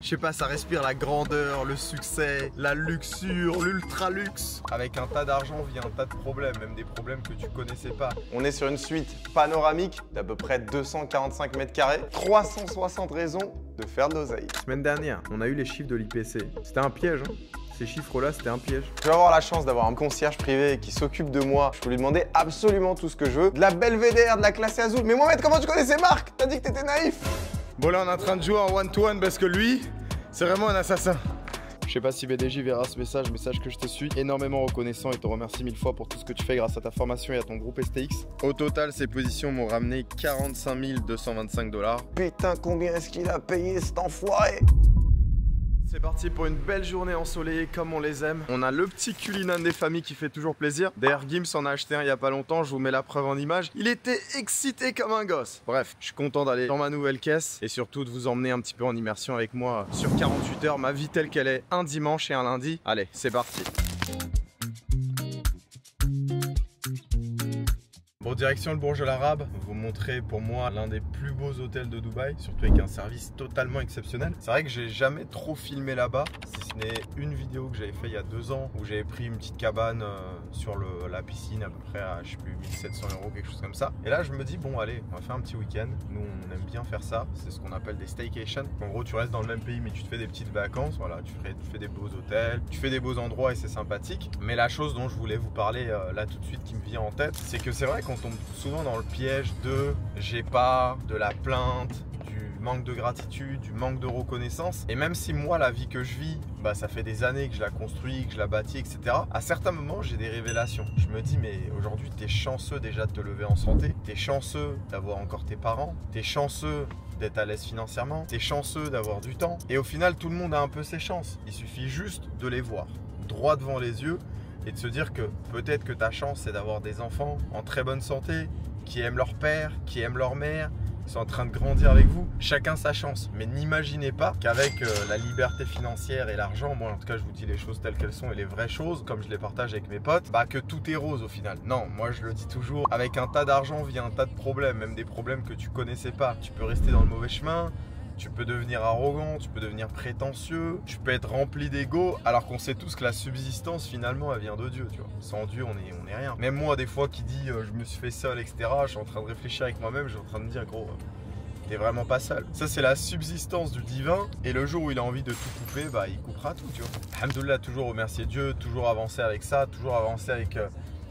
Je sais pas, ça respire la grandeur, le succès, la luxure, l'ultra luxe. Avec un tas d'argent vient un tas de problèmes, même des problèmes que tu connaissais pas. On est sur une suite panoramique d'à peu près 245 mètres carrés, 360 raisons de faire de l'oseille. Semaine dernière, on a eu les chiffres de l'IPC. C'était un piège, hein. Ces chiffres-là, c'était un piège. Je vais avoir la chance d'avoir un concierge privé qui s'occupe de moi. Je peux lui demander absolument tout ce que je veux. De la Belvédère, de la classe Azul. Mais Mohamed, comment tu connais ces marques? T'as dit que t'étais naïf. Bon là, on est en train de jouer en one-to-one parce que lui, c'est vraiment un assassin. Je sais pas si BDJ verra ce message que je te suis énormément reconnaissant et te remercie 1000 fois pour tout ce que tu fais grâce à ta formation et à ton groupe STX. Au total, ces positions m'ont ramené 45 225 $. Putain, combien est-ce qu'il a payé cet enfoiré? C'est parti pour une belle journée ensoleillée comme on les aime. On a le petit Cullinan des familles qui fait toujours plaisir. D'ailleurs, Gims en a acheté un il y a pas longtemps, je vous mets la preuve en image. Il était excité comme un gosse. Bref, je suis content d'aller dans ma nouvelle caisse et surtout de vous emmener un petit peu en immersion avec moi sur 48 heures, ma vie telle qu'elle est, un dimanche et un lundi. Allez, c'est parti. Bon, direction le Burj Al Arab, vous montrer pour moi l'un des plus beaux hôtels de Dubaï, surtout avec un service totalement exceptionnel. C'est vrai que j'ai jamais trop filmé là-bas, si ce n'est une vidéo que j'avais fait il y a 2 ans où j'avais pris une petite cabane sur la piscine à peu près à je sais plus 1700 €, quelque chose comme ça. Et là je me dis bon allez, on va faire un petit week-end. Nous on aime bien faire ça, c'est ce qu'on appelle des staycations. En gros tu restes dans le même pays mais tu te fais des petites vacances, voilà, tu fais des beaux hôtels, tu fais des beaux endroits et c'est sympathique. Mais la chose dont je voulais vous parler là tout de suite qui me vient en tête, c'est que c'est vrai qu'on tombe souvent dans le piège de j'ai pas, de la plainte, du manque de gratitude, du manque de reconnaissance. Et même si moi la vie que je vis, bah ça fait des années que je la construis, que je la bâtis, etc. À certains moments j'ai des révélations. Je me dis mais aujourd'hui t'es chanceux déjà de te lever en santé, t'es chanceux d'avoir encore tes parents, t'es chanceux d'être à l'aise financièrement, t'es chanceux d'avoir du temps. Et au final tout le monde a un peu ses chances. Il suffit juste de les voir droit devant les yeux et de se dire que peut-être que ta chance c'est d'avoir des enfants en très bonne santé, qui aiment leur père, qui aiment leur mère, qui sont en train de grandir avec vous. Chacun sa chance. Mais n'imaginez pas qu'avec la liberté financière et l'argent, moi en tout cas je vous dis les choses telles qu'elles sont et les vraies choses, comme je les partage avec mes potes, bah que tout est rose au final. Non, moi je le dis toujours, avec un tas d'argent vient un tas de problèmes, même des problèmes que tu connaissais pas. Tu peux rester dans le mauvais chemin. Tu peux devenir arrogant, tu peux devenir prétentieux, tu peux être rempli d'ego, alors qu'on sait tous que la subsistance finalement elle vient de Dieu, tu vois. Sans Dieu on est rien. Même moi des fois qui dis je me suis fait seul, etc. Je suis en train de réfléchir avec moi-même, je suis en train de me dire gros, t'es vraiment pas seul. Ça c'est la subsistance du divin et le jour où il a envie de tout couper, bah il coupera tout, tu vois. Alhamdoulilah, toujours remercier Dieu, toujours avancer avec ça, toujours avancer avec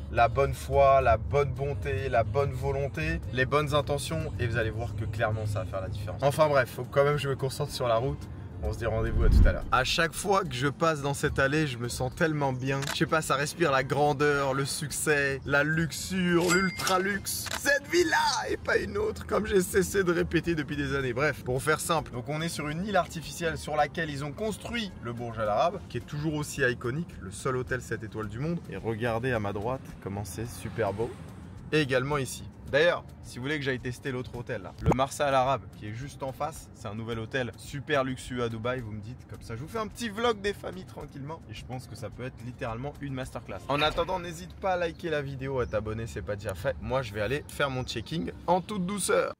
la bonne foi, la bonne bonté, la bonne volonté, les bonnes intentions et vous allez voir que clairement ça va faire la différence. Enfin bref, faut quand même que je me concentre sur la route. On se dit rendez-vous à tout à l'heure. À chaque fois que je passe dans cette allée, je me sens tellement bien. Je sais pas, ça respire la grandeur, le succès, la luxure, l'ultra luxe. Cette vie-là et pas une autre, comme j'ai cessé de répéter depuis des années. Bref, pour faire simple, donc on est sur une île artificielle sur laquelle ils ont construit le Burj Al Arab, qui est toujours aussi iconique, le seul hôtel 7 étoiles du monde. Et regardez à ma droite comment c'est super beau. Et également ici. D'ailleurs, si vous voulez que j'aille tester l'autre hôtel là, le Marsa Al Arab qui est juste en face, c'est un nouvel hôtel super luxueux à Dubaï, vous me dites, comme ça je vous fais un petit vlog des familles tranquillement et je pense que ça peut être littéralement une masterclass. En attendant, n'hésite pas à liker la vidéo, à t'abonner, c'est pas déjà fait. Moi je vais aller faire mon checking en toute douceur.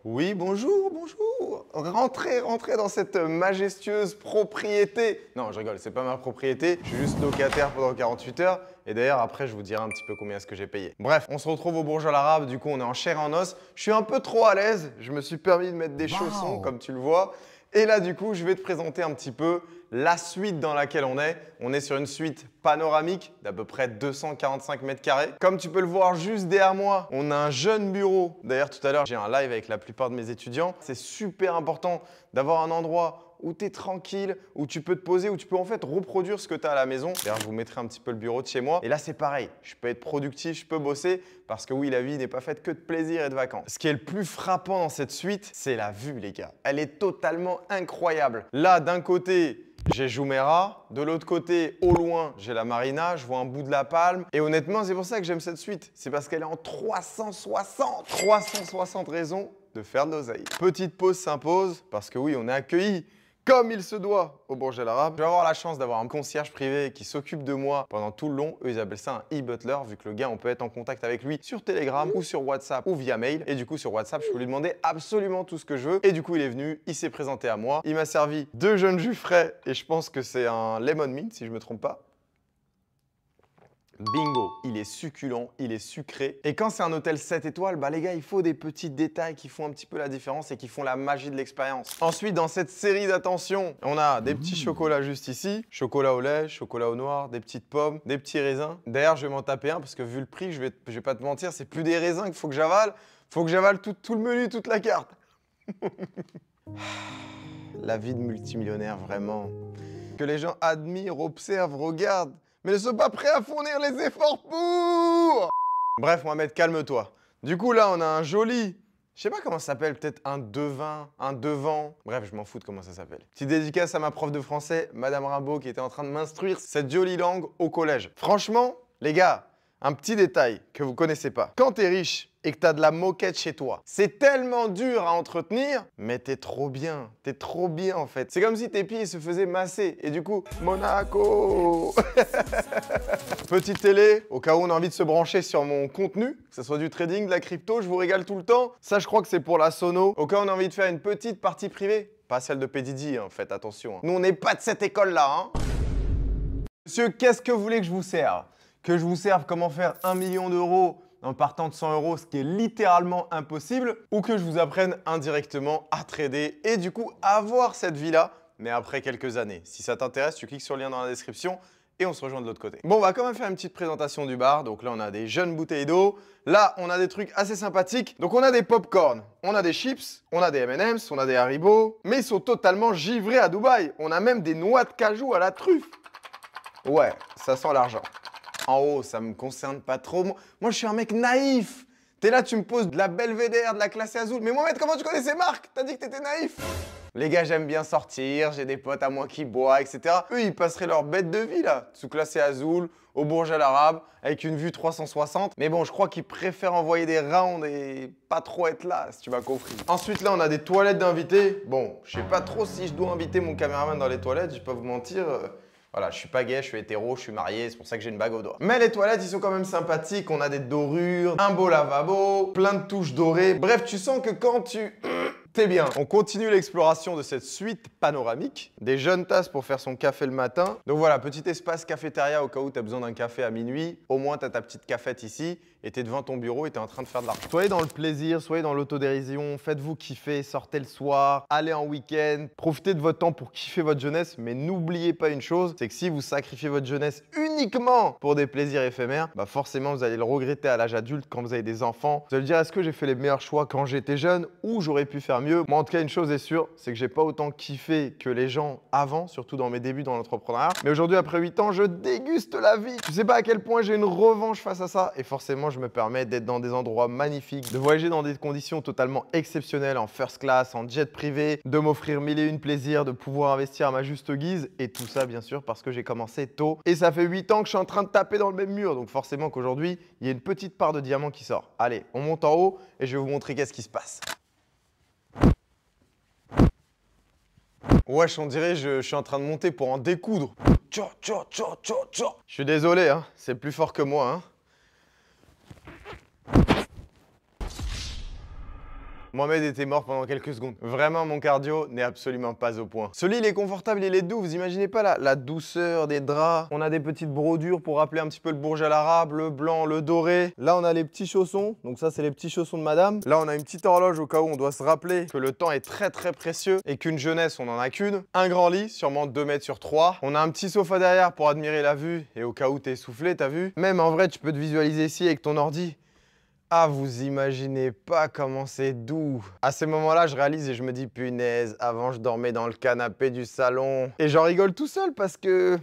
Oui, bonjour, bonjour. Rentrez dans cette majestueuse propriété. Non, je rigole, c'est pas ma propriété. Je suis juste locataire pendant 48 heures. Et d'ailleurs, après, je vous dirai un petit peu combien est-ce que j'ai payé. Bref, on se retrouve au Burj Al Arab. Du coup, on est en chair et en os. Je suis un peu trop à l'aise. Je me suis permis de mettre des chaussons, comme tu le vois. Et là, du coup, je vais te présenter un petit peu la suite dans laquelle on est. On est sur une suite panoramique d'à peu près 245 mètres carrés. Comme tu peux le voir juste derrière moi, on a un jeune bureau. D'ailleurs, tout à l'heure, j'ai un live avec la plupart de mes étudiants. C'est super important d'avoir un endroit où tu es tranquille, où tu peux te poser, où tu peux en fait reproduire ce que tu as à la maison. D'ailleurs, je vous mettrai un petit peu le bureau de chez moi. Et là, c'est pareil. Je peux être productif, je peux bosser parce que oui, la vie n'est pas faite que de plaisir et de vacances. Ce qui est le plus frappant dans cette suite, c'est la vue, les gars. Elle est totalement incroyable. Là, d'un côté, j'ai Jumeirah, de l'autre côté, au loin, j'ai la marina, je vois un bout de la Palme. Et honnêtement, c'est pour ça que j'aime cette suite. C'est parce qu'elle est en 360 raisons de faire de l'oseille. Petite pause s'impose parce que oui, on est accueilli comme il se doit au Burj Al Arab. Je vais avoir la chance d'avoir un concierge privé qui s'occupe de moi pendant tout le long. Eux, ils appellent ça un e-butler, vu que le gars, on peut être en contact avec lui sur Telegram ou sur WhatsApp ou via mail. Et du coup, sur WhatsApp, je peux lui demander absolument tout ce que je veux. Et du coup, il est venu, il s'est présenté à moi. Il m'a servi 2 jeunes jus frais et je pense que c'est un lemon mint, si je me trompe pas. Bingo, il est succulent, il est sucré. Et quand c'est un hôtel 7 étoiles, bah les gars, il faut des petits détails qui font un petit peu la différence et qui font la magie de l'expérience. Ensuite, dans cette série d'attention, on a des petits chocolats juste ici. Chocolat au lait, chocolat au noir, des petites pommes, des petits raisins. D'ailleurs, je vais m'en taper un parce que vu le prix, je vais pas te mentir, c'est plus des raisins qu'il faut que j'avale. Faut que j'avale tout le menu, toute la carte. La vie de multimillionnaire, vraiment. Que les gens admirent, observent, regardent, mais ne sont pas prêts à fournir les efforts pour. Bref, Mohamed, calme-toi. Du coup, là, on a un joli, je sais pas comment ça s'appelle, peut-être un devin, un devant. Bref, je m'en fous de comment ça s'appelle. Petite dédicace à ma prof de français, Madame Rimbaud, qui était en train de m'instruire cette jolie langue au collège. Franchement, les gars, un petit détail que vous connaissez pas. Quand t'es riche et que t'as de la moquette chez toi, c'est tellement dur à entretenir, mais t'es trop bien en fait. C'est comme si tes pieds se faisaient masser et du coup, Monaco. Petite télé, au cas où on a envie de se brancher sur mon contenu, que ce soit du trading, de la crypto, je vous régale tout le temps. Ça, je crois que c'est pour la sono. Au cas où on a envie de faire une petite partie privée, pas celle de P. Diddy, hein, faites attention. Hein. Nous, on n'est pas de cette école-là. Hein. Monsieur, qu'est-ce que vous voulez que je vous serve? Que je vous serve comment faire 1 million d'euros en partant de 100 euros, ce qui est littéralement impossible, ou que je vous apprenne indirectement à trader et du coup avoir cette vie-là, mais après quelques années. Si ça t'intéresse, tu cliques sur le lien dans la description et on se rejoint de l'autre côté. Bon, on va quand même faire une petite présentation du bar. Donc là, on a des jeunes bouteilles d'eau. Là, on a des trucs assez sympathiques. Donc on a des pop-corn, on a des chips, on a des M&M's, on a des Haribo, mais ils sont totalement givrés à Dubaï. On a même des noix de cajou à la truffe. Ouais, ça sent l'argent. En haut, ça me concerne pas trop. Moi, je suis un mec naïf. T'es là, tu me poses de la Belvédère, de la classe Azul. Mais Mohamed, comment tu connais ces marques? T'as dit que t'étais naïf. Les gars, j'aime bien sortir, j'ai des potes à moi qui boivent, etc. Eux, ils passeraient leur bête de vie, là, sous classé Azul, au Burj Al Arab, avec une vue 360. Mais bon, je crois qu'ils préfèrent envoyer des rounds et pas trop être là, si tu m'as compris. Ensuite, là, on a des toilettes d'invités. Bon, je sais pas trop si je dois inviter mon caméraman dans les toilettes, je vais pas vous mentir. Voilà, je suis pas gay, je suis hétéro, je suis marié, c'est pour ça que j'ai une bague au doigt. Mais les toilettes, ils sont quand même sympathiques. On a des dorures, un beau lavabo, plein de touches dorées. Bref, tu sens que quand tu... T'es bien. On continue l'exploration de cette suite panoramique. Des jeunes tasses pour faire son café le matin. Donc voilà, petit espace cafétéria au cas où tu as besoin d'un café à minuit. Au moins, tu as ta petite cafette ici et tu es devant ton bureau et tu es en train de faire de l'argent. Soyez dans le plaisir, soyez dans l'autodérision, faites-vous kiffer, sortez le soir, allez en week-end, profitez de votre temps pour kiffer votre jeunesse. Mais n'oubliez pas une chose, c'est que si vous sacrifiez votre jeunesse uniquement pour des plaisirs éphémères, bah forcément, vous allez le regretter à l'âge adulte quand vous avez des enfants. Vous allez dire, est-ce que j'ai fait les meilleurs choix quand j'étais jeune ou j'aurais pu faire mieux? Moi, en tout cas, une chose est sûre, c'est que j'ai pas autant kiffé que les gens avant, surtout dans mes débuts dans l'entrepreneuriat. Mais aujourd'hui, après 8 ans, je déguste la vie. Je sais pas à quel point j'ai une revanche face à ça. Et forcément, je me permets d'être dans des endroits magnifiques, de voyager dans des conditions totalement exceptionnelles, en first class, en jet privé, de m'offrir 1001 plaisirs, de pouvoir investir à ma juste guise. Et tout ça, bien sûr, parce que j'ai commencé tôt. Et ça fait 8 ans que je suis en train de taper dans le même mur. Donc forcément qu'aujourd'hui, il y a une petite part de diamant qui sort. Allez, on monte en haut et je vais vous montrer qu'est-ce qui se passe. Wesh, on dirait je suis en train de monter pour en découdre. Je suis désolé, hein, c'est plus fort que moi. Hein. Mohamed était mort pendant quelques secondes. Vraiment, mon cardio n'est absolument pas au point. Ce lit, il est confortable, il est doux. Vous imaginez pas la douceur des draps. On a des petites brodures pour rappeler un petit peu le Burj Al Arab, le blanc, le doré. Là, on a les petits chaussons. Donc ça, c'est les petits chaussons de madame. Là, on a une petite horloge au cas où on doit se rappeler que le temps est très très précieux et qu'une jeunesse, on n'en a qu'une. Un grand lit, sûrement 2 mètres sur 3. On a un petit sofa derrière pour admirer la vue et au cas où t'es essoufflé, t'as vu? Même en vrai, tu peux te visualiser ici avec ton ordi. Ah, vous imaginez pas comment c'est doux. À ces moments-là, je réalise et je me dis, punaise, avant je dormais dans le canapé du salon. Et j'en rigole tout seul parce que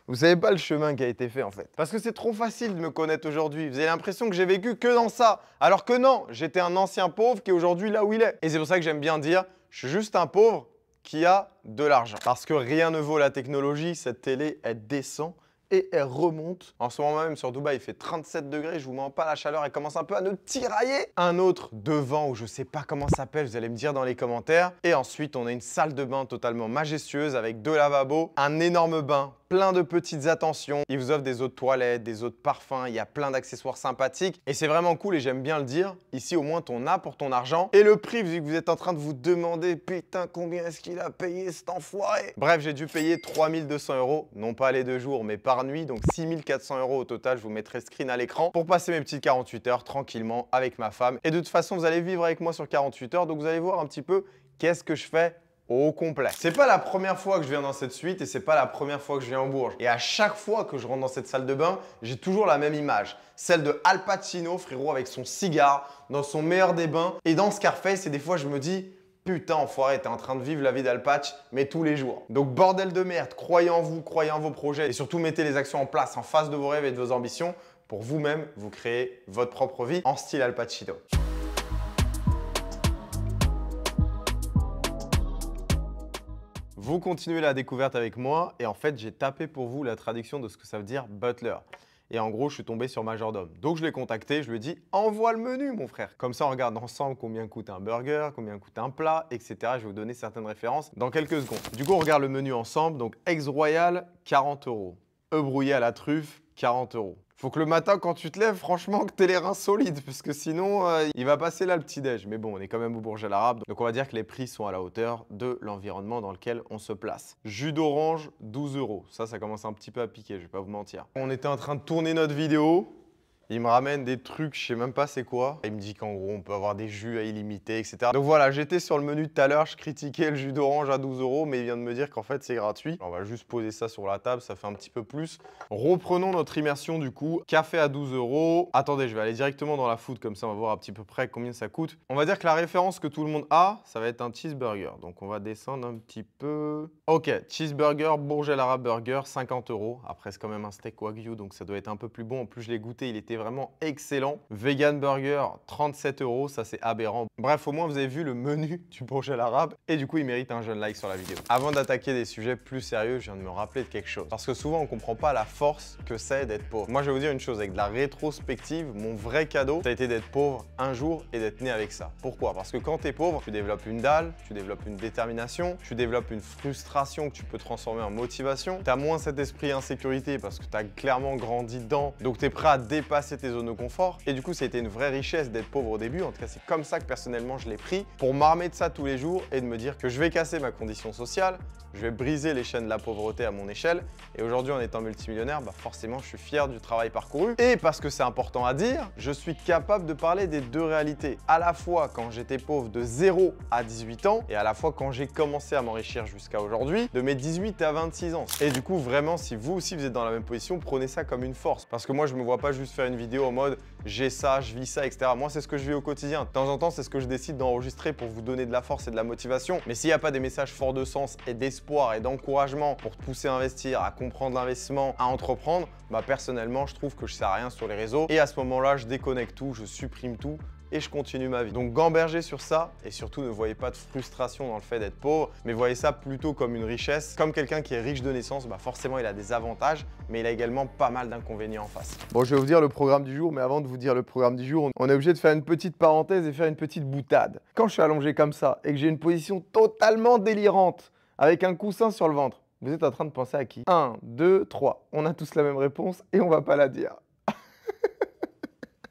vous savez pas le chemin qui a été fait en fait. Parce que c'est trop facile de me connaître aujourd'hui. Vous avez l'impression que j'ai vécu que dans ça. Alors que non, j'étais un ancien pauvre qui est aujourd'hui là où il est. Et c'est pour ça que j'aime bien dire, je suis juste un pauvre qui a de l'argent. Parce que rien ne vaut la technologie, cette télé, elle descend. et elle remonte. En ce moment même sur Dubaï, il fait 37 degrés, je vous mens pas, la chaleur elle commence un peu à nous tirailler. Un autre devant où je sais pas comment ça s'appelle, vous allez me dire dans les commentaires. Et ensuite, on a une salle de bain totalement majestueuse avec 2 lavabos, un énorme bain, plein de petites attentions. Ils vous offrent des eaux de toilette, des eaux de parfum, il y a plein d'accessoires sympathiques. Et c'est vraiment cool et j'aime bien le dire. Ici, au moins, t'en as pour ton argent. Et le prix, vu que vous êtes en train de vous demander, putain, combien est-ce qu'il a payé cet enfoiré? Bref, j'ai dû payer 3200 €, non pas les 2 jours, mais par nuit. Donc 6400 € au total. Je vous mettrai le screen à l'écran pour passer mes petites 48 heures tranquillement avec ma femme. Et de toute façon, vous allez vivre avec moi sur 48 heures. Donc vous allez voir un petit peu qu'est-ce que je fais au complet. C'est pas la première fois que je viens dans cette suite et c'est pas la première fois que je viens au Bourges. Et à chaque fois que je rentre dans cette salle de bain, j'ai toujours la même image. Celle de Al Pacino, frérot, avec son cigare, dans son meilleur des bains. Et dans Scarface, et des fois je me dis, putain, enfoiré, t'es en train de vivre la vie d'Al Pac, mais tous les jours. Donc bordel de merde, croyez en vous, croyez en vos projets et surtout mettez les actions en place en face de vos rêves et de vos ambitions pour vous-même vous créer votre propre vie en style Al Pacino. Vous continuez la découverte avec moi et en fait, j'ai tapé pour vous la traduction de ce que ça veut dire butler. Et en gros, je suis tombé sur majordome. Donc, je l'ai contacté, je lui ai dit « Envoie le menu, mon frère !» Comme ça, on regarde ensemble combien coûte un burger, combien coûte un plat, etc. Je vais vous donner certaines références dans quelques secondes. Du coup, on regarde le menu ensemble. Donc, eggs royal, 40 €. Œufs brouillés à la truffe, 40 €. Faut que le matin, quand tu te lèves, franchement, que tu aies les reins solides, parce que sinon, il va passer là le petit-déj. Mais bon, on est quand même au Bourges Al Arab, donc on va dire que les prix sont à la hauteur de l'environnement dans lequel on se place. Jus d'orange, 12 €. Ça commence un petit peu à piquer, je vais pas vous mentir. On était en train de tourner notre vidéo. Il me ramène des trucs, je sais même pas c'est quoi. Il me dit qu'en gros, on peut avoir des jus à illimité, etc. Donc voilà, j'étais sur le menu tout à l'heure, je critiquais le jus d'orange à 12 €, mais il vient de me dire qu'en fait, c'est gratuit. On va juste poser ça sur la table, ça fait un petit peu plus. Reprenons notre immersion du coup. Café à 12 €. Attendez, je vais aller directement dans la food, comme ça on va voir un petit peu près combien ça coûte. On va dire que la référence que tout le monde a, ça va être un cheeseburger. Donc on va descendre un petit peu. Ok, cheeseburger, Bourges Al Arab Burger, 50 €. Après, c'est quand même un steak wagyu, donc ça doit être un peu plus bon. En plus, je l'ai goûté, il était vraiment excellent. Vegan burger, 37 €, ça c'est aberrant. Bref, au moins vous avez vu le menu du Bourges Al Arab et du coup il mérite un jeune like sur la vidéo. Avant d'attaquer des sujets plus sérieux, je viens de me rappeler de quelque chose. Parce que souvent on comprend pas la force que c'est d'être pauvre. Moi je vais vous dire une chose, avec de la rétrospective, mon vrai cadeau, ça a été d'être pauvre un jour et d'être né avec ça. Pourquoi? Parce que quand tu es pauvre, tu développes une dalle, tu développes une détermination, tu développes une frustration que tu peux transformer en motivation. Tu as moins cet esprit insécurité parce que tu as clairement grandi dedans, donc tu es prêt à dépasser tes zones de confort. Et du coup, ça a été une vraie richesse d'être pauvre au début. En tout cas, c'est comme ça que personnellement, je l'ai pris pour m'armer de ça tous les jours et de me dire que je vais casser ma condition sociale, je vais briser les chaînes de la pauvreté à mon échelle. Et aujourd'hui, en étant multimillionnaire, forcément, je suis fier du travail parcouru. Et parce que c'est important à dire, je suis capable de parler des deux réalités. À la fois quand j'étais pauvre de 0 à 18 ans et à la fois quand j'ai commencé à m'enrichir jusqu'à aujourd'hui, de mes 18 à 26 ans. Et du coup, vraiment, si vous aussi vous êtes dans la même position, prenez ça comme une force. Parce que moi, je me vois pas juste faire une vidéo en mode j'ai ça, je vis ça, etc. Moi, c'est ce que je vis au quotidien. De temps en temps, c'est ce que je décide d'enregistrer pour vous donner de la force et de la motivation. Mais s'il n'y a pas des messages forts de sens et d'espoir et d'encouragement pour te pousser à investir, à comprendre l'investissement, à entreprendre, personnellement, je trouve que je ne sers à rien sur les réseaux. Et à ce moment-là, je déconnecte tout, je supprime tout et je continue ma vie. Donc gambergez sur ça et surtout ne voyez pas de frustration dans le fait d'être pauvre, mais voyez ça plutôt comme une richesse. Comme quelqu'un qui est riche de naissance, forcément il a des avantages, mais il a également pas mal d'inconvénients en face. Bon, je vais vous dire le programme du jour, mais avant de vous dire le programme du jour, on est obligé de faire une petite parenthèse et faire une petite boutade. Quand je suis allongé comme ça et que j'ai une position totalement délirante, avec un coussin sur le ventre, vous êtes en train de penser à qui? 1, 2, 3. On a tous la même réponse et on va pas la dire.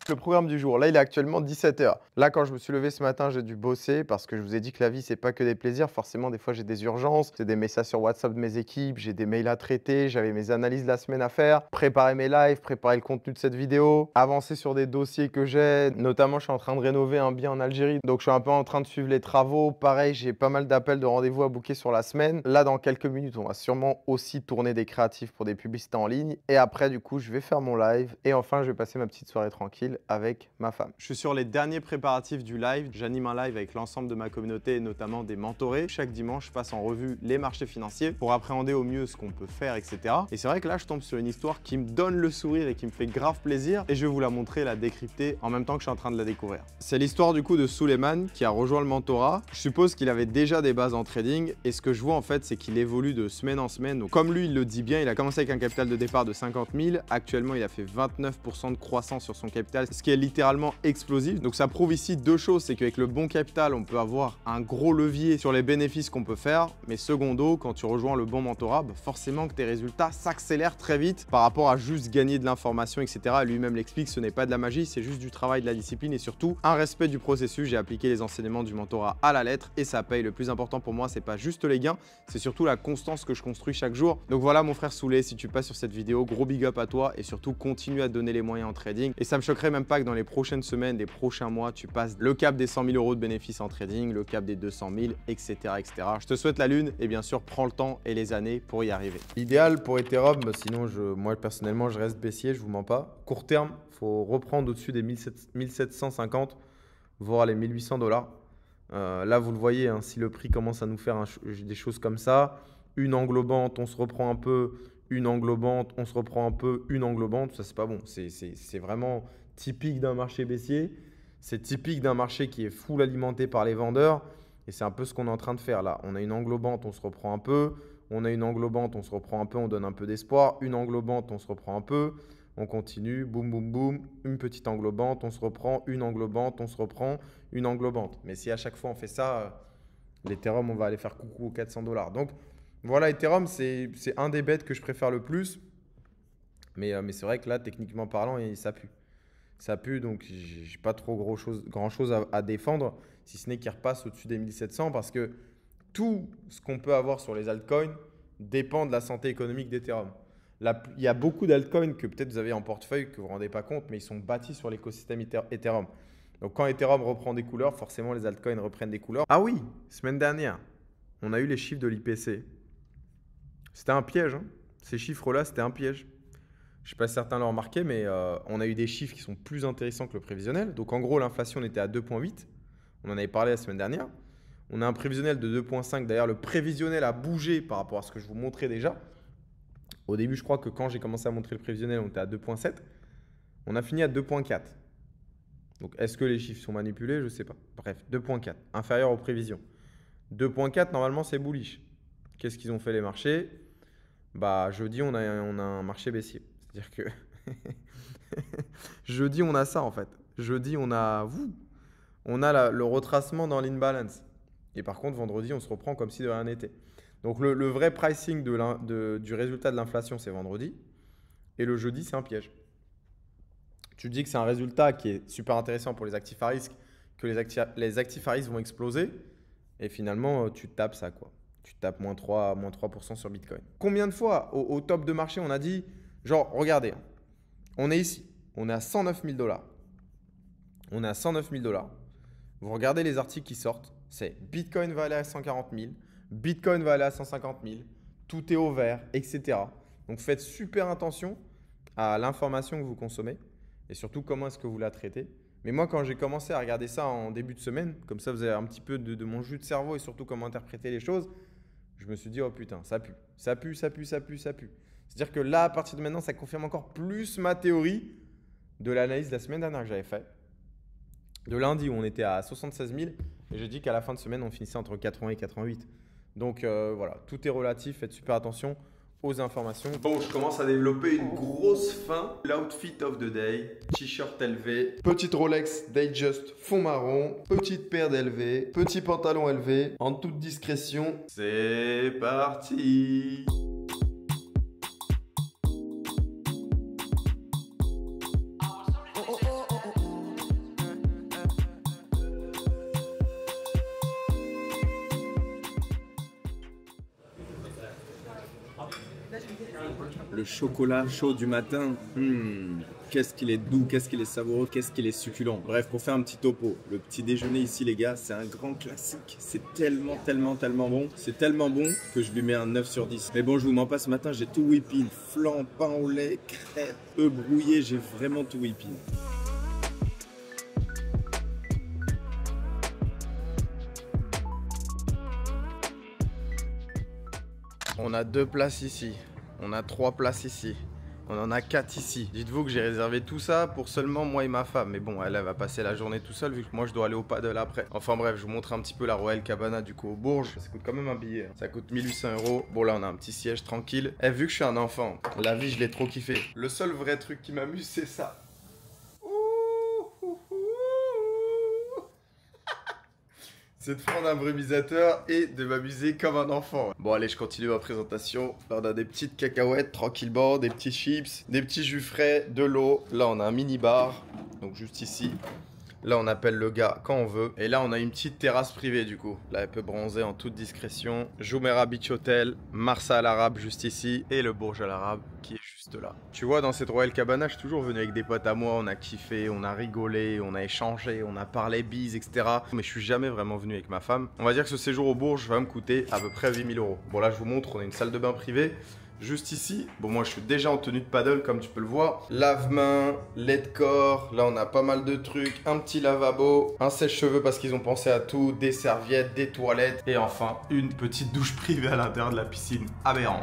Le programme du jour, là il est actuellement 17 h. Là quand je me suis levé ce matin, j'ai dû bosser parce que je vous ai dit que la vie c'est pas que des plaisirs. Forcément des fois j'ai des urgences, c'est des messages sur WhatsApp de mes équipes, j'ai des mails à traiter, j'avais mes analyses de la semaine à faire, préparer mes lives, préparer le contenu de cette vidéo, avancer sur des dossiers que j'ai. Notamment je suis en train de rénover un bien en Algérie, donc je suis un peu en train de suivre les travaux. Pareil, j'ai pas mal d'appels de rendez-vous à booker sur la semaine. Là dans quelques minutes, on va sûrement aussi tourner des créatifs pour des publicités en ligne. Et après du coup, je vais faire mon live et enfin je vais passer ma petite soirée tranquille cocktail avec ma femme. Je suis sur les derniers préparatifs du live. J'anime un live avec l'ensemble de ma communauté, notamment des mentorés. Chaque dimanche, je passe en revue les marchés financiers pour appréhender au mieux ce qu'on peut faire, etc. Et c'est vrai que là, je tombe sur une histoire qui me donne le sourire et qui me fait grave plaisir. Et je vais vous la montrer, la décrypter en même temps que je suis en train de la découvrir. C'est l'histoire du coup de Suleiman qui a rejoint le mentorat. Je suppose qu'il avait déjà des bases en trading. Et ce que je vois en fait, c'est qu'il évolue de semaine en semaine. Donc, comme lui, il le dit bien, il a commencé avec un capital de départ de 50 000. Actuellement, il a fait 29% de croissance sur son capital, ce qui est littéralement explosif. Donc ça prouve ici deux choses, c'est qu'avec le bon capital, on peut avoir un gros levier sur les bénéfices qu'on peut faire. Mais secondo, quand tu rejoins le bon mentorat, forcément que tes résultats s'accélèrent très vite par rapport à juste gagner de l'information, etc. Lui-même l'explique, ce n'est pas de la magie, c'est juste du travail, de la discipline et surtout un respect du processus. J'ai appliqué les enseignements du mentorat à la lettre et ça paye. Le plus important pour moi, c'est pas juste les gains, c'est surtout la constance que je construis chaque jour. Donc voilà mon frère Souley, si tu passes sur cette vidéo, gros big up à toi et surtout continue à te donner les moyens en trading. Et ça me choquerait même pas que dans les prochaines semaines, les prochains mois, tu passes le cap des 100 000 euros de bénéfices en trading, le cap des 200 000, etc., etc. Je te souhaite la lune et bien sûr, prends le temps et les années pour y arriver. L'idéal pour Ethereum, sinon moi personnellement, je reste baissier, je vous mens pas. Court terme, il faut reprendre au-dessus des 1750, voire les 1800 $. Là, vous le voyez, hein, si le prix commence à nous faire des choses comme ça, une englobante, on se reprend un peu, une englobante, on se reprend un peu, une englobante, ça c'est pas bon. C'est vraiment typique d'un marché baissier. C'est typique d'un marché qui est full alimenté par les vendeurs. Et c'est un peu ce qu'on est en train de faire là. On a une englobante, on se reprend un peu. On a une englobante, on se reprend un peu, on donne un peu d'espoir. Une englobante, on se reprend un peu. On continue, boum, boum, boum. Une petite englobante, on se reprend. Une englobante, on se reprend. Une englobante. Mais si à chaque fois on fait ça, l'Ethereum, on va aller faire coucou aux 400 $. Donc voilà, Ethereum, c'est un des bêtes que je préfère le plus. Mais c'est vrai que là, techniquement parlant, ça pue. Ça pue, donc j'ai pas trop grand chose à défendre, si ce n'est qu'il repasse au-dessus des 1700 parce que tout ce qu'on peut avoir sur les altcoins dépend de la santé économique d'Ethereum. Il y a beaucoup d'altcoins que peut-être vous avez en portefeuille que vous ne vous rendez pas compte, mais ils sont bâtis sur l'écosystème Ethereum. Donc quand Ethereum reprend des couleurs, forcément les altcoins reprennent des couleurs. Ah oui, semaine dernière, on a eu les chiffres de l'IPC. C'était un piège, hein. Ces chiffres-là, c'était un piège. Je ne sais pas si certains l'ont remarqué, mais on a eu des chiffres qui sont plus intéressants que le prévisionnel. Donc en gros, l'inflation, on était à 2,8. On en avait parlé la semaine dernière. On a un prévisionnel de 2,5. D'ailleurs, le prévisionnel a bougé par rapport à ce que je vous montrais déjà. Au début, je crois que quand j'ai commencé à montrer le prévisionnel, on était à 2,7. On a fini à 2,4. Donc est-ce que les chiffres sont manipulés? Je ne sais pas. Bref, 2,4, inférieur aux prévisions. 2,4, normalement, c'est bullish. Qu'est-ce qu'ils ont fait les marchés? Jeudi, on a un marché baissier. C'est-à-dire que jeudi, on a ça en fait. Jeudi, on a le retracement dans l'imbalance. Et par contre, vendredi, on se reprend comme si de rien n'était. Donc le vrai pricing du résultat de l'inflation, c'est vendredi. Et le jeudi, c'est un piège. Tu dis que c'est un résultat qui est super intéressant pour les actifs à risque, que les actifs à risque vont exploser. Et finalement, tu tapes ça, quoi. Tu tapes moins 3% sur Bitcoin. Combien de fois au top de marché, on a dit, genre, regardez, on est ici, on est à 109 000 $. On est à 109 000 $. Vous regardez les articles qui sortent, c'est Bitcoin va aller à 140 000, Bitcoin va aller à 150 000, tout est au vert, etc. Donc faites super attention à l'information que vous consommez et surtout comment est-ce que vous la traitez. Mais moi, quand j'ai commencé à regarder ça en début de semaine, comme ça vous avez un petit peu de mon jus de cerveau et surtout comment interpréter les choses, je me suis dit, oh putain, ça pue, ça pue, ça pue, ça pue, ça pue. C'est-à-dire que là, à partir de maintenant, ça confirme encore plus ma théorie de l'analyse de la semaine dernière que j'avais faite. De lundi où on était à 76 000 et j'ai dit qu'à la fin de semaine, on finissait entre 80 et 88. Donc voilà, tout est relatif, faites super attention aux informations. Bon, je commence à développer une grosse faim. L'outfit of the day, t-shirt LV, petite Rolex Datejust fond marron, petite paire d'LV, petit pantalon LV, en toute discrétion. C'est parti! Le chocolat chaud du matin, qu'est-ce qu'il est doux, qu'est-ce qu'il est savoureux, qu'est-ce qu'il est succulent. Bref, pour faire un petit topo, le petit déjeuner ici les gars, c'est un grand classique. C'est tellement bon. C'est tellement bon que je lui mets un 9 sur 10. Mais bon, je vous mens pas, ce matin, j'ai tout whipping. Flan, pain au lait, crêpes, œufs brouillés, j'ai vraiment tout whipping. On a 2 places ici. On a 3 places ici. On en a 4 ici. Dites-vous que j'ai réservé tout ça pour seulement moi et ma femme. Mais bon, elle va passer la journée tout seule vu que moi je dois aller au paddle après. Enfin bref, je vous montre un petit peu la Royal Cabana du coup au Bourges. Ça coûte quand même un billet. Ça coûte 1800 €. Bon là on a un petit siège tranquille. Et vu que je suis un enfant, la vie je l'ai trop kiffé. Le seul vrai truc qui m'amuse c'est ça. C'est de prendre un brumisateur et de m'amuser comme un enfant. Bon allez, je continue ma présentation. Là on a des petites cacahuètes tranquillement, des petits chips, des petits jus frais, de l'eau. Là on a un mini bar, donc juste ici. Là on appelle le gars quand on veut. Et là on a une petite terrasse privée du coup. Là elle peut bronzer en toute discrétion. Jumeirah Beach Hotel, Marsa Al Arab juste ici. Et le Bourj Al Arab qui est juste là. Tu vois, dans cette Royal Cabana, je suis toujours venu avec des potes à moi. On a kiffé, on a rigolé, on a échangé, on a parlé bise, etc. Mais je suis jamais vraiment venu avec ma femme. On va dire que ce séjour au Bourges va me coûter à peu près 8000 €. Bon là je vous montre, on a une salle de bain privée. Juste ici, bon moi je suis déjà en tenue de paddle comme tu peux le voir. Lave-main, lait de corps, là on a pas mal de trucs. Un petit lavabo, un sèche-cheveux parce qu'ils ont pensé à tout, des serviettes, des toilettes. Et enfin, une petite douche privée à l'intérieur de la piscine. Aberrant.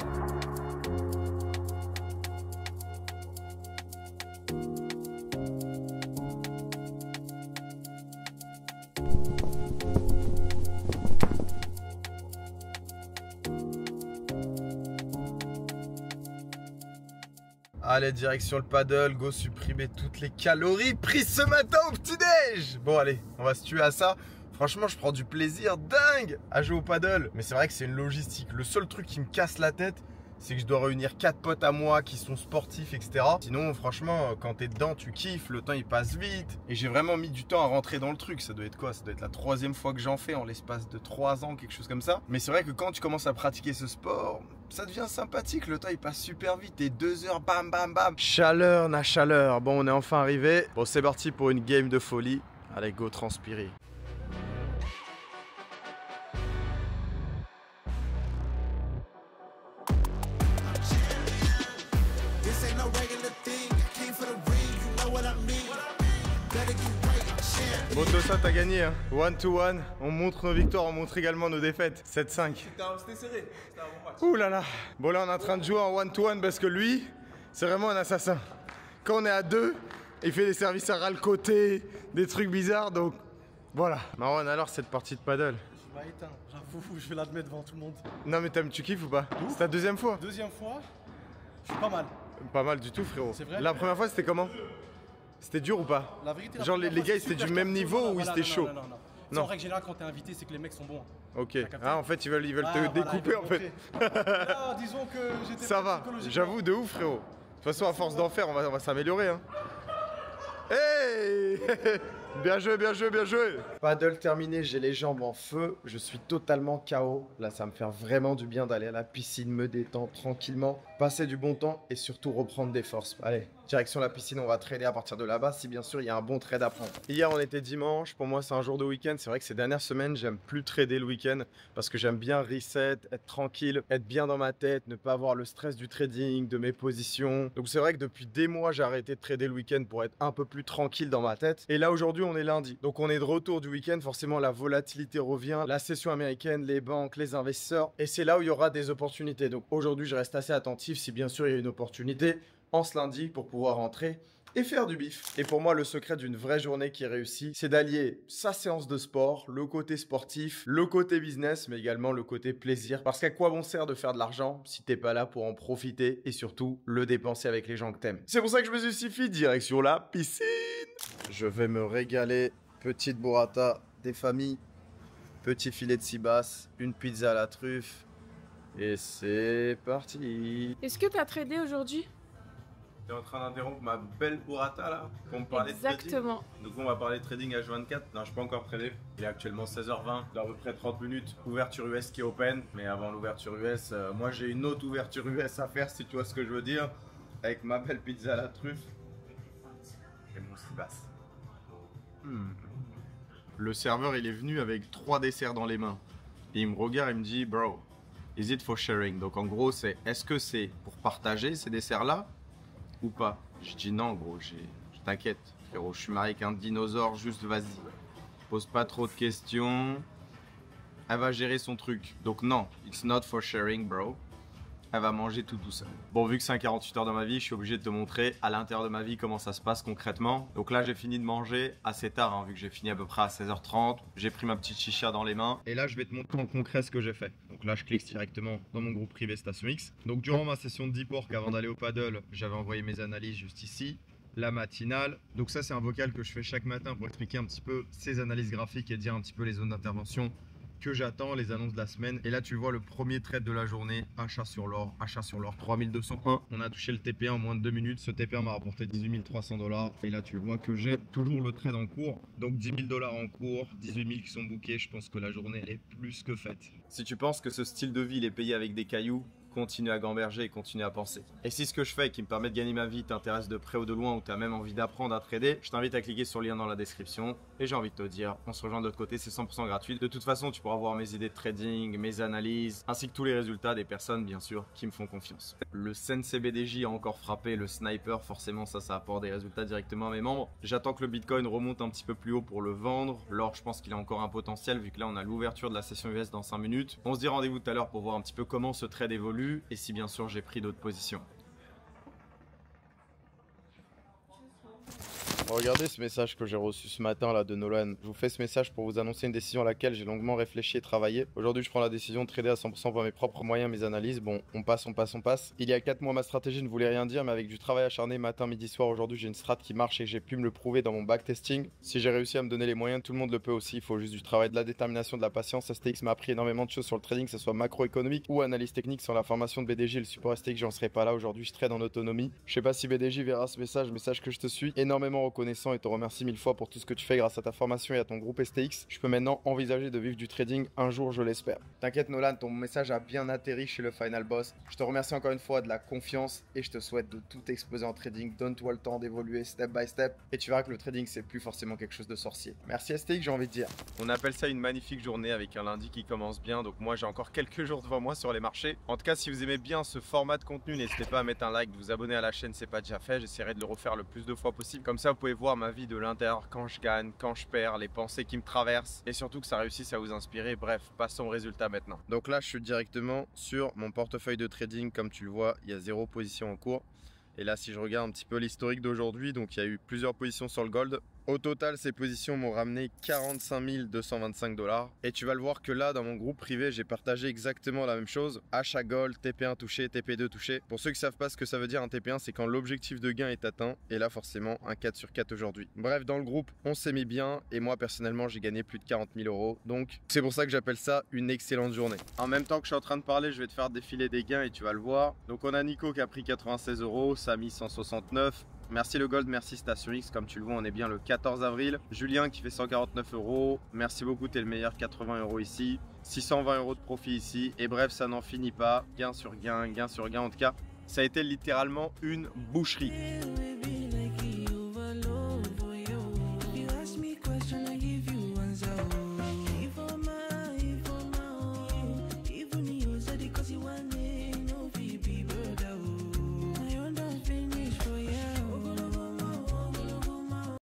Allez, direction le paddle, go supprimer toutes les calories prises ce matin au petit-déj. Bon allez, on va se tuer à ça. Franchement, je prends du plaisir dingue à jouer au paddle. Mais c'est vrai que c'est une logistique. Le seul truc qui me casse la tête, c'est que je dois réunir 4 potes à moi qui sont sportifs, etc. Sinon, franchement, quand t'es dedans, tu kiffes, le temps il passe vite. Et j'ai vraiment mis du temps à rentrer dans le truc. Ça doit être quoi? Ça doit être la 3e fois que j'en fais en l'espace de 3 ans, quelque chose comme ça. Mais c'est vrai que quand tu commences à pratiquer ce sport, ça devient sympathique. Le temps il passe super vite. Et 2 heures, bam, bam, bam. Chaleur, na chaleur. Bon, on est enfin arrivé. Bon, c'est parti pour une game de folie. Allez, go transpirer. Bon Tossa, t'as gagné, hein. 1-1, on montre nos victoires, on montre également nos défaites. 7-5. C'était serré, c'était un bon match. Ouh là là. Bon là on est en train de jouer en 1-1 parce que lui, c'est vraiment un assassin. Quand on est à 2, il fait des services à ras le côté, des trucs bizarres, donc voilà. Marwan, alors cette partie de paddle? Je m'as éteint, j'avoue, je vais l'admettre devant tout le monde. Non mais tu kiffes ou pas? C'est ta 2e fois? 2e fois, je suis pas mal. Pas mal du tout frérot. C'est vrai? La première fois c'était comment? C'était dur ou pas? La vérité, genre les gars, c'était du même niveau ou c'était chaud? Non. En règle générale, quand t'es invité, c'est que les mecs sont bons. Ok. Ah, en fait, ils veulent te découper en fait. Là, disons que j'étais. Ça va. J'avoue, de ouf, frérot. De toute façon, à force d'en faire, on va s'améliorer. Hein. Hey bien joué, bien joué, bien joué. Paddle terminé, j'ai les jambes en feu. Je suis totalement KO. Là, ça me fait vraiment du bien d'aller à la piscine, me détendre tranquillement, passer du bon temps et surtout reprendre des forces. Allez, direction la piscine, on va trader à partir de là-bas si bien sûr il y a un bon trade à prendre. Hier, on était dimanche. Pour moi, c'est un jour de week-end. C'est vrai que ces dernières semaines, j'aime plus trader le week-end parce que j'aime bien reset, être tranquille, être bien dans ma tête, ne pas avoir le stress du trading, de mes positions. Donc c'est vrai que depuis des mois, j'ai arrêté de trader le week-end pour être un peu plus tranquille dans ma tête. Et là, aujourd'hui, on est lundi. Donc on est de retour du week-end. Forcément, la volatilité revient. La session américaine, les banques, les investisseurs. Et c'est là où il y aura des opportunités. Donc aujourd'hui, je reste assez attentif si bien sûr il y a une opportunité en ce lundi pour pouvoir rentrer et faire du bif. Et pour moi, le secret d'une vraie journée qui réussit, c'est d'allier sa séance de sport, le côté sportif, le côté business, mais également le côté plaisir. Parce qu'à quoi bon sert de faire de l'argent si t'es pas là pour en profiter et surtout le dépenser avec les gens que t'aimes. C'est pour ça que je me suis suffi, direction la piscine. Je vais me régaler. Petite burrata des familles, petit filet de cibasse, une pizza à la truffe. Et c'est parti. Est-ce que tu as tradé aujourd'hui? T'es en train d'interrompre ma belle burrata là pour me parler de trading. Exactement. Donc on va parler de trading H24. Non, je suis pas encore tradé. Il est actuellement 16h20, dans à peu près 30 minutes. Ouverture US qui est open. Mais avant l'ouverture US, moi j'ai une autre ouverture US à faire si tu vois ce que je veux dire. Avec ma belle pizza à la truffe et mon cibasse. Le serveur il est venu avec 3 desserts dans les mains. Et il me regarde et me dit bro, is it for sharing? Donc en gros c'est est-ce que c'est pour partager ces desserts là ou pas? Je dis non gros, je t'inquiète frérot, je suis marié avec un dinosaure, juste vas-y. Pose pas trop de questions. Elle va gérer son truc. Donc non, it's not for sharing bro. elle va manger tout seul. Bon, vu que c'est un 48 heures dans ma vie, je suis obligé de te montrer à l'intérieur de ma vie comment ça se passe concrètement. Donc là, j'ai fini de manger assez tard, hein, vu que j'ai fini à peu près à 16h30. J'ai pris ma petite chicha dans les mains. Et là, je vais te montrer en concret ce que j'ai fait. Donc là, je clique directement dans mon groupe privé Station X. Donc durant ma session de deep work, avant d'aller au paddle, j'avais envoyé mes analyses juste ici. La matinale. Donc ça, c'est un vocal que je fais chaque matin pour expliquer un petit peu ces analyses graphiques et dire un petit peu les zones d'intervention que j'attends, les annonces de la semaine. Et là, tu vois le premier trade de la journée, achat sur l'or, 3201. On a touché le TP1 en moins de 2 minutes. Ce TP1 m'a rapporté 18 300 $. Et là, tu vois que j'ai toujours le trade en cours. Donc 10 000 $ en cours, 18 000 qui sont bookés. Je pense que la journée, elle est plus que faite. Si tu penses que ce style de vie, il est payé avec des cailloux, continue à gamberger et continue à penser. Et si ce que je fais qui me permet de gagner ma vie t'intéresse de près ou de loin ou tu as même envie d'apprendre à trader, je t'invite à cliquer sur le lien dans la description. Et j'ai envie de te dire, on se rejoint de l'autre côté, c'est 100% gratuit. De toute façon, tu pourras voir mes idées de trading, mes analyses, ainsi que tous les résultats des personnes, bien sûr, qui me font confiance. Le Sensei BDJ a encore frappé le sniper, forcément ça apporte des résultats directement à mes membres. J'attends que le Bitcoin remonte un petit peu plus haut pour le vendre. L'or, je pense qu'il a encore un potentiel vu que là, on a l'ouverture de la session US dans 5 minutes. On se dit rendez-vous tout à l'heure pour voir un petit peu comment ce trade évolue et si bien sûr j'ai pris d'autres positions. Regardez ce message que j'ai reçu ce matin là de Nolan. Je vous fais ce message pour vous annoncer une décision à laquelle j'ai longuement réfléchi et travaillé. Aujourd'hui, je prends la décision de trader à 100% par mes propres moyens, mes analyses. Bon, on passe. Il y a 4 mois, ma stratégie ne voulait rien dire, mais avec du travail acharné matin, midi, soir, aujourd'hui, j'ai une strat qui marche et j'ai pu me le prouver dans mon backtesting. Si j'ai réussi à me donner les moyens, tout le monde le peut aussi. Il faut juste du travail, de la détermination, de la patience. STX m'a appris énormément de choses sur le trading, que ce soit macroéconomique ou analyse technique. Sans la formation de BDJ et le support STX, j'en serais pas là. Aujourd'hui, je trade en autonomie. Je sais pas si BDJ verra ce message que je te suis énormément reconnaissant et te remercie 1000 fois pour tout ce que tu fais grâce à ta formation et à ton groupe STX. Je peux maintenant envisager de vivre du trading un jour, je l'espère. T'inquiète Nolan, ton message a bien atterri chez le Final Boss. Je te remercie encore une fois de la confiance et je te souhaite de tout exploser en trading. Donne-toi le temps d'évoluer step by step et tu verras que le trading c'est plus forcément quelque chose de sorcier. Merci STX, j'ai envie de dire. On appelle ça une magnifique journée avec un lundi qui commence bien. Donc moi j'ai encore quelques jours devant moi sur les marchés. En tout cas, si vous aimez bien ce format de contenu, n'hésitez pas à mettre un like, de vous abonner à la chaîne, c'est pas déjà fait. J'essaierai de le refaire le plus de fois possible. Comme ça, vous pouvez voir ma vie de l'intérieur, quand je gagne, quand je perds, les pensées qui me traversent et surtout que ça réussisse à vous inspirer. Bref, passons au résultat maintenant. Donc là, je suis directement sur mon portefeuille de trading. Comme tu le vois, il y a 0 position en cours. Et là, si je regarde un petit peu l'historique d'aujourd'hui, donc il y a eu plusieurs positions sur le gold. Au total, ces positions m'ont ramené 45 225 $. Et tu vas le voir que là, dans mon groupe privé, j'ai partagé exactement la même chose. Achat gold, TP1 touché, TP2 touché. Pour ceux qui ne savent pas ce que ça veut dire un TP1, c'est quand l'objectif de gain est atteint. Et là, forcément, un 4 sur 4 aujourd'hui. Bref, dans le groupe, on s'est mis bien. Et moi, personnellement, j'ai gagné plus de 40 000 €. Donc, c'est pour ça que j'appelle ça une excellente journée. En même temps que je suis en train de parler, je vais te faire défiler des gains et tu vas le voir. Donc, on a Nico qui a pris 96 €, Samy 169. Merci le Gold, merci Station X, comme tu le vois on est bien le 14 avril. Julien qui fait 149 €, merci beaucoup, t'es le meilleur, 80 € ici. 620 € de profit ici, et bref ça n'en finit pas, gain sur gain, gain sur gain, en tout cas ça a été littéralement une boucherie.